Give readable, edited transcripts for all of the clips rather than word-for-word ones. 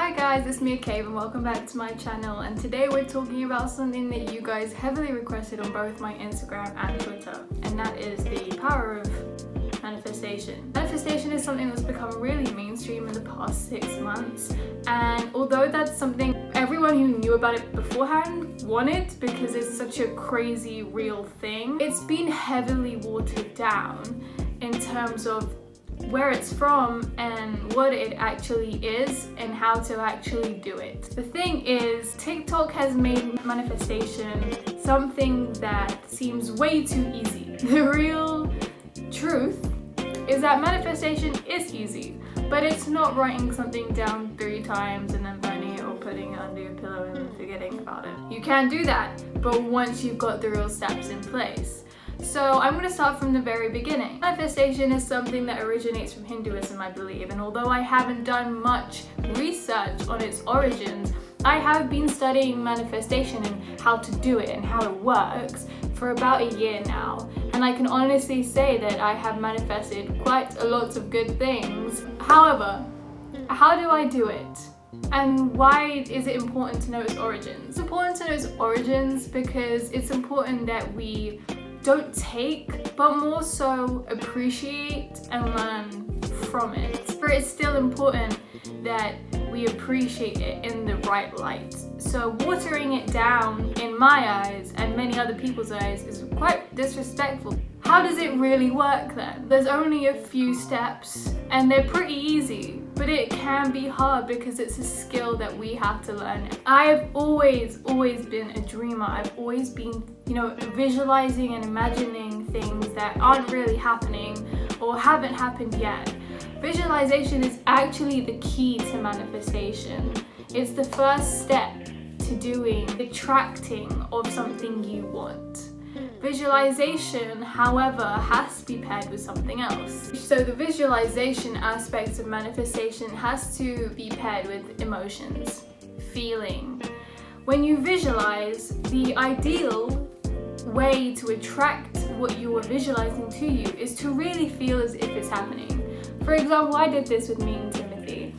Hi guys, it's miacaven. Welcome back to my channel, and today we're talking about something that you guys heavily requested on both my Instagram and Twitter, and that is the power of manifestation. Manifestation is something that's become really mainstream in the past 6 months, and although that's something everyone who knew about it beforehand wanted because it's such a crazy real thing, it's been heavily watered down in terms of where it's from and what it actually is and how to actually do it. The thing is, TikTok has made manifestation something that seems way too easy. The real truth is that manifestation is easy, but it's not writing something down 3 times and then burning it or putting it under your pillow and forgetting about it. You can do that, but once you've got the real steps in place. So I'm going to start from the very beginning. Manifestation is something that originates from Hinduism, I believe, and although I haven't done much research on its origins, I have been studying manifestation and how to do it and how it works for about a year now, and I can honestly say that I have manifested quite a lot of good things. However, how do I do it? And why is it important to know its origins? It's important to know its origins because it's important that we don't take, but more so appreciate and learn from it. But it's still important that we appreciate it in the right light. So watering it down, in my eyes and many other people's eyes, is quite disrespectful. How does it really work then? There's only a few steps and they're pretty easy, but it can be hard because it's a skill that we have to learn. I've always been a dreamer. I've always been, visualizing and imagining things that aren't really happening or haven't happened yet. Visualization is actually the key to manifestation. It's the first step to doing the attracting of something you want. Visualization, however, has to be paired with something else. So the visualization aspect of manifestation has to be paired with emotions, feeling. When you visualize, the ideal way to attract what you are visualizing to you is to really feel as if it's happening. For example, I did this with me and Timothy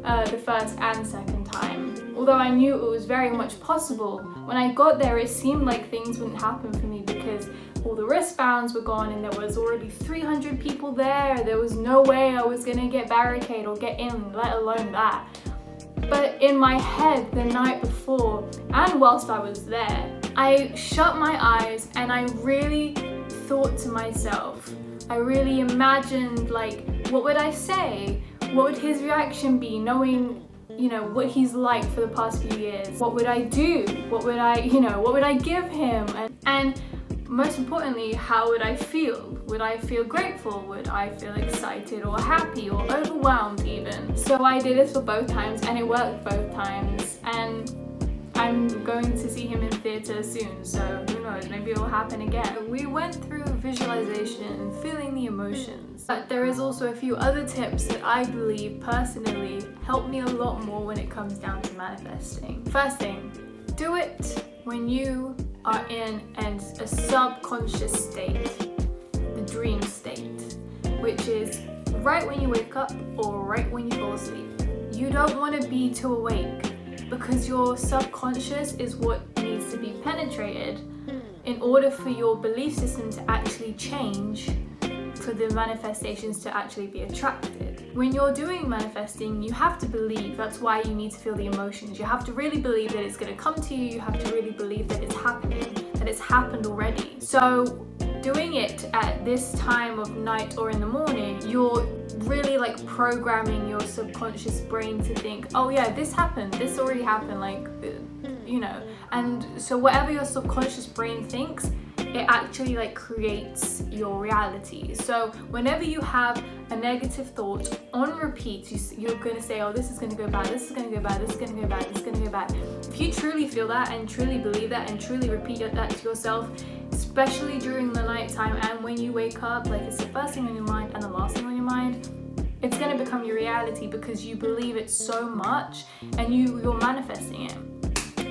the first and second time. Although I knew it was very much possible, when I got there it seemed like things wouldn't happen for me because all the wristbands were gone and there was already 300 people there. There was no way I was gonna get barricade or get in, let alone that. But in my head the night before and whilst I was there, I shut my eyes and I really thought to myself, I really imagined, what would I say? What would his reaction be, knowing what he's like for the past few years? What would I do? What would I give him? And most importantly, how would I feel? Would I feel grateful? Would I feel excited or happy or overwhelmed even? So I did this for both times and it worked both times, and I'm going to see him in theatre soon, so who knows, maybe it will happen again. We went through visualization and feeling the emotions, but there is also a few other tips that I believe personally help me a lot more when it comes down to manifesting. First thing, do it when you are in a subconscious state, the dream state, which is right when you wake up or right when you fall asleep. You don't want to be too awake, because your subconscious is what needs to be penetrated in order for your belief system to actually change, for the manifestations to actually be attracted. When you're doing manifesting, you have to believe. That's why you need to feel the emotions. You have to really believe that it's going to come to you. You have to really believe that it's happening, that it's happened already. So doing it at this time of night or in the morning, you're really programming your subconscious brain to think, oh yeah, this happened, this already happened, and so whatever your subconscious brain thinks, it actually creates your reality. So whenever you have a negative thought on repeat, you're going to say, oh, this is going to go bad, this is going to go bad, this is going to go bad, this is going to go bad. If you truly feel that and truly believe that and truly repeat that to yourself, especially during the night time and when you wake up, it's the first thing on your mind and the last thing on your mind, it's going to become your reality because you believe it so much and you're manifesting it.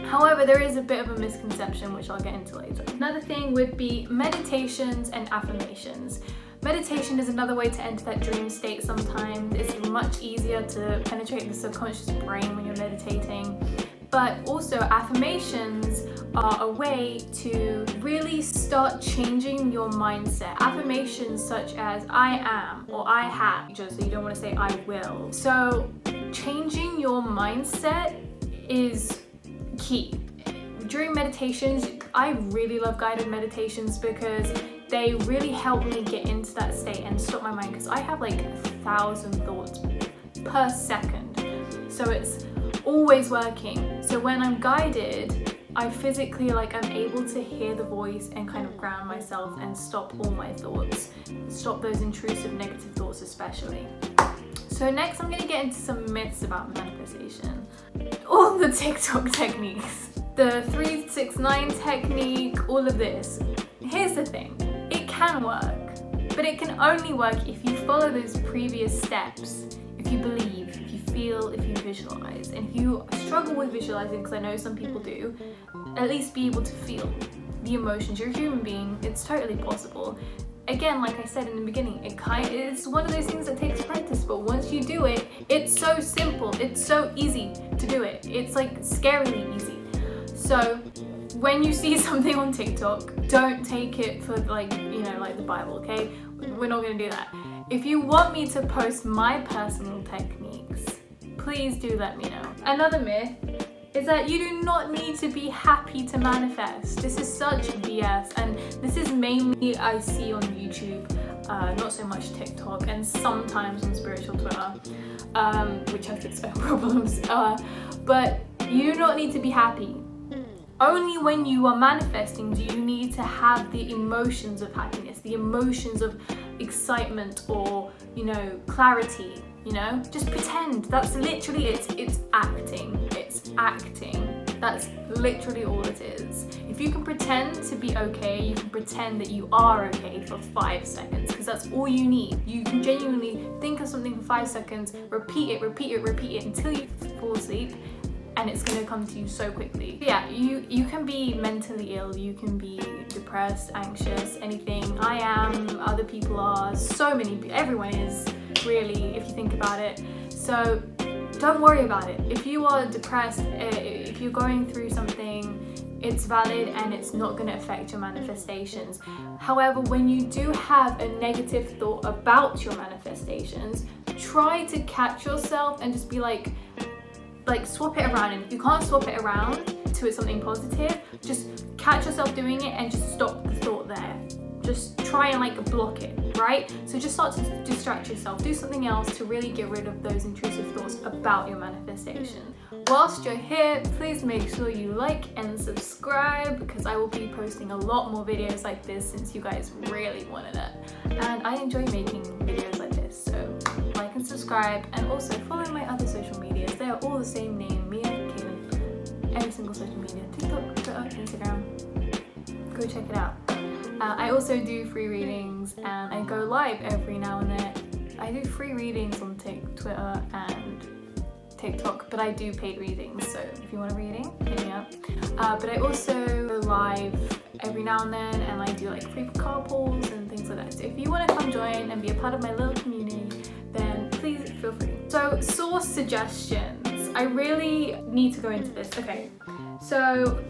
However, there is a bit of a misconception which I'll get into later. Another thing would be meditations and affirmations. meditation is another way to enter that dream state sometimes. It's much easier to penetrate the subconscious brain when you're meditating. But also affirmations are a way to really start changing your mindset. Affirmations such as I am or I have, just so you don't want to say I will. So changing your mindset is key. During meditations, I really love guided meditations because they really help me get into that state and stop my mind, because I have like 1,000 thoughts per second. So it's always working. So when I'm guided, I physically I'm able to hear the voice and kind of ground myself and stop all my thoughts, stop those intrusive negative thoughts especially. So next I'm going to get into some myths about manifestation. All the TikTok techniques, the 3-6-9 technique, all of this. Here's the thing, it can work, but it can only work if you follow those previous steps, if you believe, if you feel, if you visualize. And if you struggle with visualizing, because I know some people do, at least be able to feel the emotions. You're a human being, it's totally possible. Again, like I said in the beginning, it's one of those things that takes practice, but once you do it, it's so simple, it's so easy to do it. It's like scarily easy. So when you see something on TikTok, don't take it for like the Bible, okay? We're not gonna do that. If you want me to post my personal techniques, please do let me know. Another myth is that you do not need to be happy to manifest. This is such BS, and this is mainly I see on YouTube, not so much TikTok, and sometimes on spiritual Twitter, which has its own problems. But you do not need to be happy. Only when you are manifesting do you need to have the emotions of happiness, the emotions of excitement or, clarity, Just pretend. That's literally it. It's acting. It's acting. That's literally all it is. If you can pretend to be okay, you can pretend that you are okay for 5 seconds, because that's all you need. You can genuinely think of something for 5 seconds, repeat it until you fall asleep, and it's going to come to you so quickly. Yeah, you can be mentally ill, you can be depressed, anxious, anything. I am, other people are, everyone is, really, if you think about it. So don't worry about it. If you are depressed, if you're going through something, it's valid and it's not going to affect your manifestations. However, when you do have a negative thought about your manifestations, try to catch yourself and just be like swap it around. And if you can't swap it around to something positive, just catch yourself doing it and just stop the thought there. Just try and block it, right? So just start to distract yourself, do something else to really get rid of those intrusive thoughts about your manifestation. Whilst you're here, please make sure you like and subscribe, because I will be posting a lot more videos like this since you guys really wanted it. And I enjoy making videos like this, so like and subscribe, and also follow my other social medias. They are all the same name, miacaven. Every single social media, TikTok, Twitter, Instagram. Go check it out. I also do free readings, and I go live every now and then. I do free readings on Twitter and TikTok, but I do paid readings, so if you want a reading, hit me up. But I also go live every now and then, and I do free card pulls and things like that. So if you want to come join and be a part of my little community, then please feel free. So source suggestions. I really need to go into this. Okay, so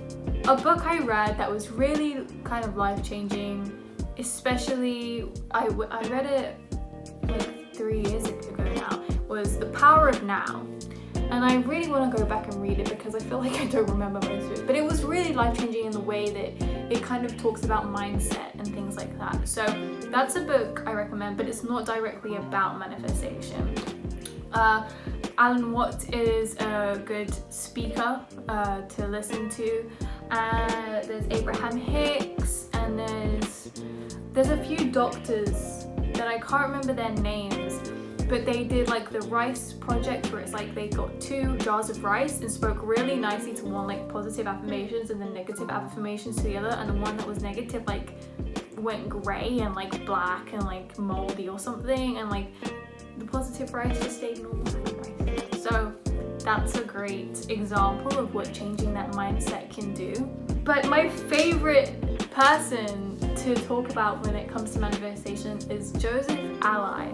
a book I read that was really kind of life-changing, especially I read it 3 years ago now, was The Power of Now. And I really want to go back and read it because I feel like I don't remember most of it. But it was really life-changing in the way that it kind of talks about mindset and things like that. So that's a book I recommend, but it's not directly about manifestation. Alan Watt is a good speaker to listen to. There's Abraham Hicks, and there's a few doctors that I can't remember their names, but they did the rice project, where it's they got 2 jars of rice and spoke really nicely to one positive affirmations and then negative affirmations to the other, and the one that was negative went grey and black and moldy or something, and the positive rice just stayed normal rice. So that's a great example of what changing that mindset can do. But my favorite person to talk about when it comes to manifestation is Joseph Ally.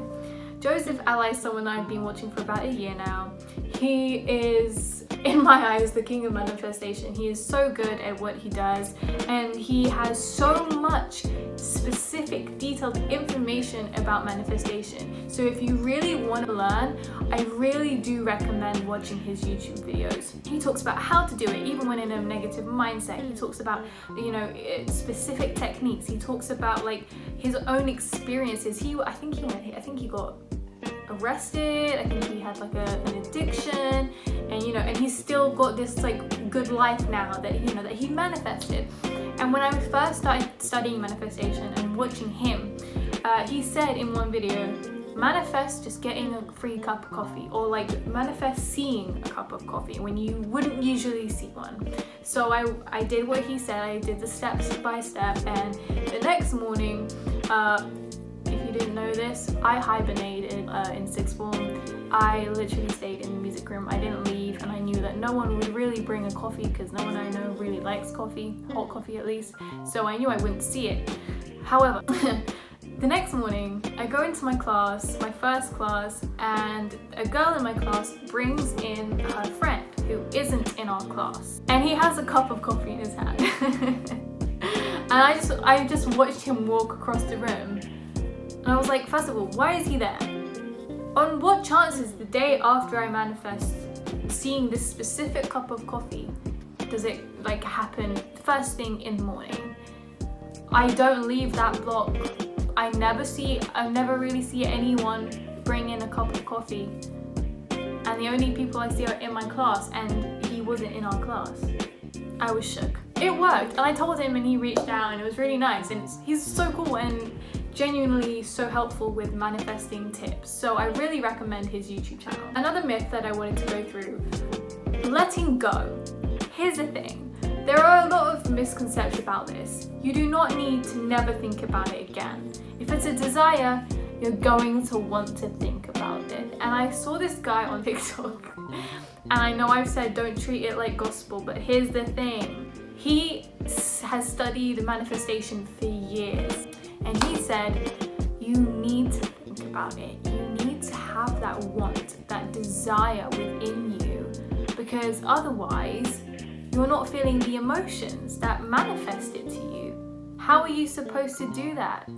Joseph Ally is someone I've been watching for about a year now. He is, in my eyes, the king of manifestation. He is so good at what he does, and he has so much specific, detailed information about manifestation. So if you really want to learn, I really do recommend watching his YouTube videos. He talks about how to do it, even when in a negative mindset. He talks about, you know, specific techniques. He talks about like his own experiences. I think he got arrested. I think he had like an addiction, and you know, and he's still got this like good life now that, you know, that he manifested. And when I first started studying manifestation and watching him, he said in one video, manifest just getting a free cup of coffee, or like manifest seeing a cup of coffee when you wouldn't usually see one. So I did what he said. I did the steps by step, and the next morning, if you didn't know this, I hibernated in sixth form. I literally stayed in the music room. I didn't leave, and I knew that no one would really bring a coffee because no one I know really likes coffee, hot coffee at least. So I knew I wouldn't see it. However, the next morning, I go into my class, my first class, and a girl in my class brings in her friend who isn't in our class. And he has a cup of coffee in his hand. And I just watched him walk across the room. And I was like, first of all, why is he there? On what chances the day after I manifest seeing this specific cup of coffee does it like happen first thing in the morning? I don't leave that block. I never really see anyone bring in a cup of coffee. And the only people I see are in my class, and he wasn't in our class. I was shook. It worked, and I told him, and he reached out, and it was really nice, and he's so cool and genuinely so helpful with manifesting tips. So I really recommend his YouTube channel. Another myth that I wanted to go through, letting go. Here's the thing. There are a lot of misconceptions about this. You do not need to never think about it again. If it's a desire, you're going to want to think about it. And I saw this guy on TikTok, and I know I've said don't treat it like gospel, but here's the thing. He has studied manifestation for years, and he said you need to think about it. You need to have that want, that desire within you, because otherwise you're not feeling the emotions that manifest it to you. How are you supposed to do that?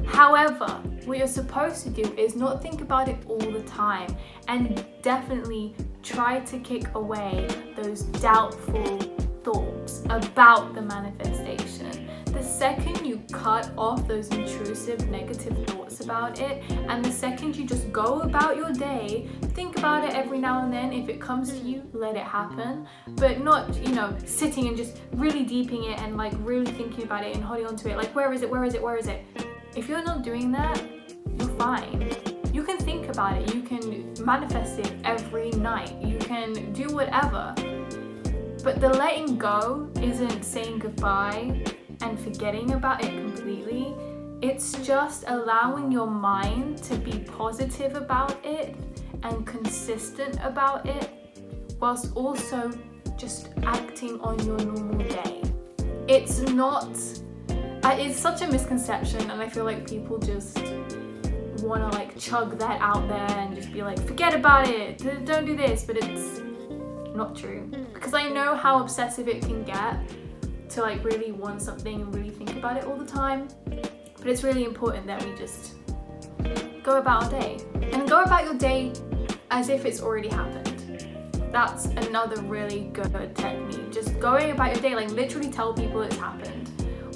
However, what you're supposed to do is not think about it all the time, and definitely try to kick away those doubtful thoughts about the manifestation. The second you cut off those intrusive negative thoughts about it, and the second you just go about your day, think about it every now and then. If it comes to you, let it happen, but not, you know, sitting and just really deeping it and like really thinking about it and holding on to it like, where is it? If you're not doing that, you're fine. You can think about it, you can manifest it every night, you can do whatever. But the letting go isn't saying goodbye and forgetting about it completely. It's just allowing your mind to be positive about it and consistent about it, whilst also just acting on your normal day. It's such a misconception, and I feel like people just want to like chug that out there and just be like, forget about it, don't do this, but it's not true. Because I know how obsessive it can get to like really want something and really think about it all the time. But it's really important that we just go about our day. And go about your day as if it's already happened. That's another really good technique. Just going about your day, like literally tell people it's happened.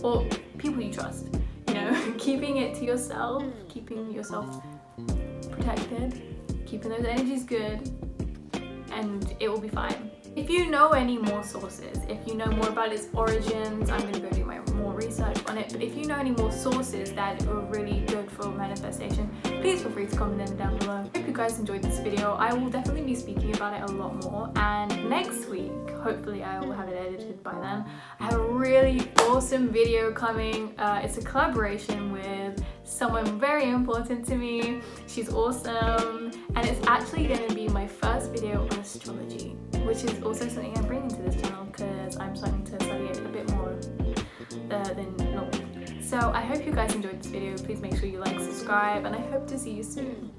Or people you trust, you know, keeping it to yourself, keeping yourself protected, keeping those energies good, and it will be fine. If you know any more sources, if you know more about its origins, I'm going to go do my more research on it, but if you know any more sources that are really good for manifestation, please feel free to comment them down below. I hope you guys enjoyed this video. I will definitely be speaking about it a lot more, and next week, hopefully I will have it edited by then, I have a really awesome video coming. It's a collaboration with someone very important to me. She's awesome, and it's actually going to be my first video on astrology. which is also something I'm bringing to this channel because I'm starting to study it a bit more than normal. So I hope you guys enjoyed this video. Please make sure you like, subscribe, and I hope to see you soon.